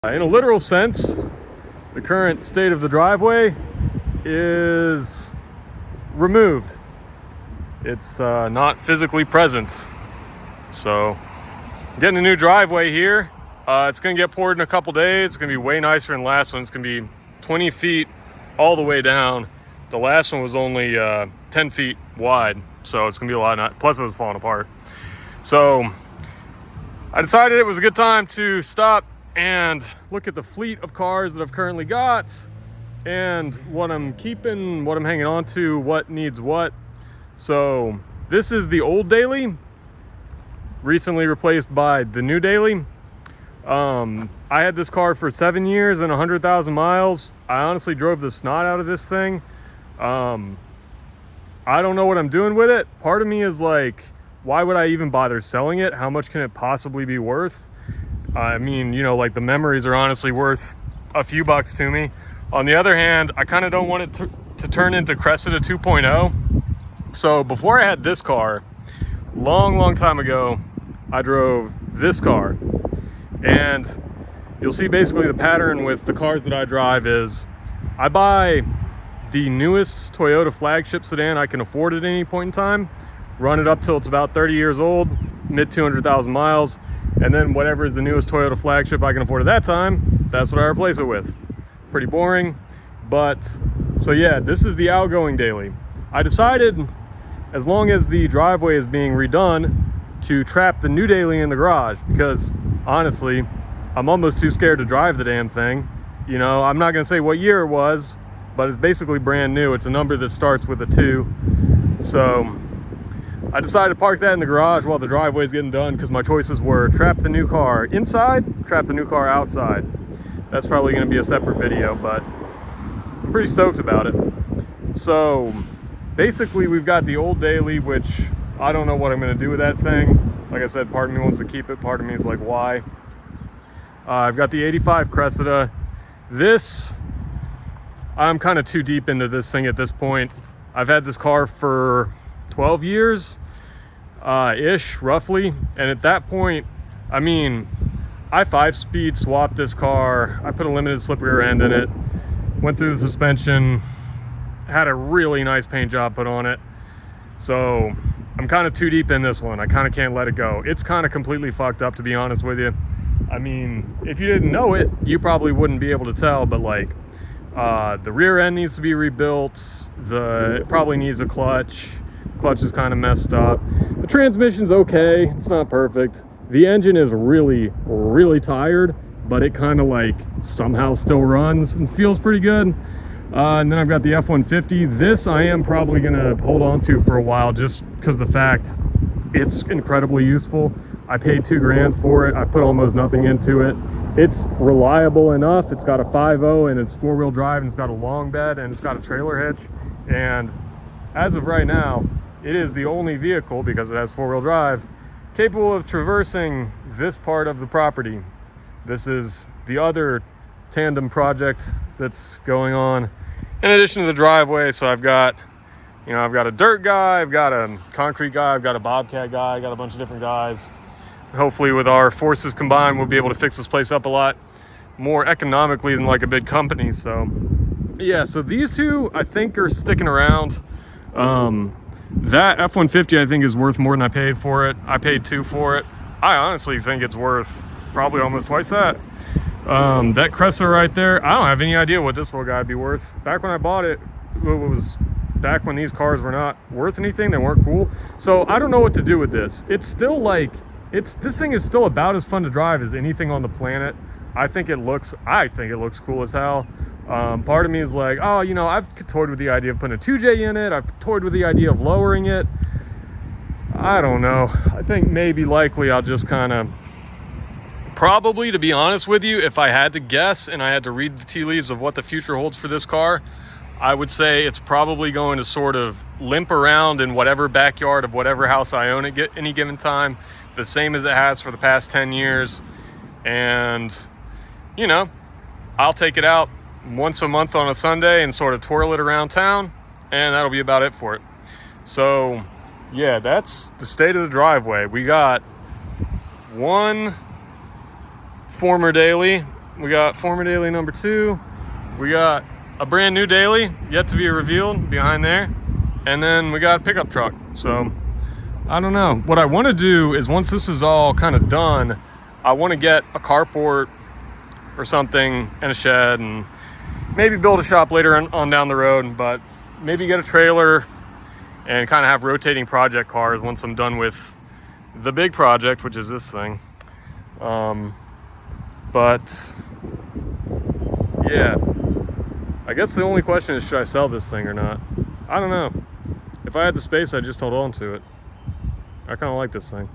In a literal sense, the current state of the driveway is removed. It's not physically present. So, getting a new driveway here. It's gonna get poured in a couple days. It's gonna be way nicer than the last one. It's gonna be 20 feet all the way down. The last one was only 10 feet wide. So it's gonna be a lot, plus it was falling apart. So I decided it was a good time to stop and look at the fleet of cars that I've currently got and what I'm keeping, what I'm hanging on to, what needs what. So this is the old daily, recently replaced by the new daily. I had this car for 7 years and 100,000 miles. I honestly drove the snot out of this thing. I don't know what I'm doing with it. Part of me is like, why would I even bother selling it? How much can it possibly be worth? I mean, you know, like the memories are honestly worth a few bucks to me. On the other hand, I kind of don't want it to turn into Cressida 2.0. So before I had this car, long time ago, I drove this car. And you'll see basically the pattern with the cars that I drive is I buy the newest Toyota flagship sedan I can afford at any point in time, run it up till it's about 30 years old, mid 200,000 miles, and then whatever is the newest Toyota flagship I can afford at that time, that's what I replace it with. Pretty boring, but so yeah, this is the outgoing daily. I decided, as long as the driveway is being redone, to trap the new daily in the garage, because honestly, I'm almost too scared to drive the damn thing. You know, I'm not gonna say what year it was, but it's basically brand new. It's a number that starts with a 2. So I decided to park that in the garage while the driveway is getting done, because my choices were trap the new car inside, trap the new car outside. That's probably going to be a separate video, but I'm pretty stoked about it. So basically we've got the old daily, which I don't know what I'm going to do with that thing. Like I said, part of me wants to keep it, part of me is like, why? I've got the 85 Cressida. This, I'm kind of too deep into this thing at this point. I've had this car for 12 years ish, roughly, and at that point, I mean, I 5-speed swapped this car. I put a limited slip rear end in it, went through the suspension, had a really nice paint job put on it. So I'm kind of too deep in this one. I kind of can't let it go. It's kind of completely fucked up, to be honest with you. I mean, if you didn't know it, you probably wouldn't be able to tell, but like the rear end needs to be rebuilt. It probably needs a clutch. Clutch is kind of messed up. The transmission's okay, it's not perfect. The engine is really tired, but it kind of like somehow still runs and feels pretty good. And then I've got the F-150. This I am probably gonna hold on to for a while, just because the fact it's incredibly useful. I paid $2 grand for it. I put almost nothing into it. It's reliable enough. It's got a 5.0 and it's 4-wheel drive, and it's got a long bed, and it's got a trailer hitch. And as of right now, it is the only vehicle, because it has 4-wheel drive, capable of traversing this part of the property. This is the other tandem project that's going on in addition to the driveway. So I've got, you know, I've got a dirt guy, I've got a concrete guy, I've got a bobcat guy, I got a bunch of different guys. Hopefully with our forces combined, we'll be able to fix this place up a lot more economically than like a big company. So yeah, so these two I think are sticking around. That F-150 I think is worth more than I paid for it. I paid $2 for it. I honestly think it's worth probably almost twice that. That Cressida right there, I don't have any idea what this little guy would be worth. Back when I bought it, it was back when these cars were not worth anything. They weren't cool. So I don't know what to do with this. It's still like, this thing is still about as fun to drive as anything on the planet. I think it looks cool as hell. Part of me is like, oh, you know, I've toyed with the idea of putting a 2J in it. I've toyed with the idea of lowering it. I don't know. I think maybe likely I'll just kind of, probably, to be honest with you, if I had to guess and I had to read the tea leaves of what the future holds for this car, I would say it's probably going to sort of limp around in whatever backyard of whatever house I own at any given time, the same as it has for the past 10 years. And, you know, I'll take it out once a month on a Sunday and sort of twirl it around town, and that'll be about it for it. So yeah, that's the state of the driveway. We got one former daily We got former daily number 2. We got a brand new daily yet to be revealed behind there. And then we got a pickup truck. So I don't know. What I want to do is once this is all kind of done, I want to get a carport or something and a shed and maybe build a shop later on down the road, but maybe get a trailer and kind of have rotating project cars once I'm done with the big project, which is this thing. But yeah, I guess the only question is, should I sell this thing or not? I don't know. If I had the space, I'd just hold on to it. I kind of like this thing.